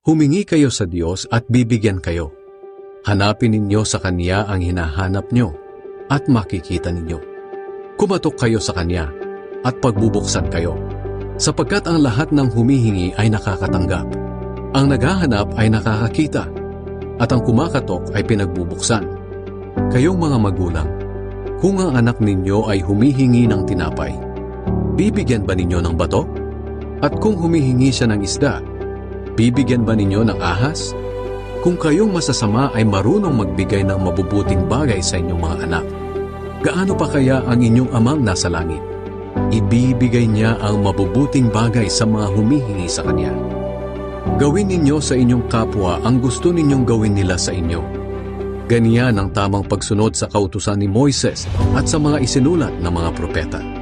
Humingi kayo sa Diyos at bibigyan kayo. Hanapin ninyo sa Kanya ang hinahanap nyo at makikita ninyo. Kumatok kayo sa Kanya at pagbubuksan kayo. Sapagkat ang lahat ng humihingi ay nakakatanggap. Ang naghahanap ay nakakakita. At ang kumakatok ay pinagbubuksan. Kayong mga magulang, kung ang anak ninyo ay humihingi ng tinapay, bibigyan ba ninyo ng bato? At kung humihingi siya ng isda, bibigyan ba ninyo ng ahas? Kung kayong masasama ay marunong magbigay ng mabubuting bagay sa inyong mga anak, gaano pa kaya ang inyong amang nasa langit? Ibibigay niya ang mabubuting bagay sa mga humihingi sa Kanya. Gawin ninyo sa inyong kapwa ang gusto ninyong gawin nila sa inyo. Ganyan ang tamang pagsunod sa kautusan ni Moises at sa mga isinulat ng mga propeta.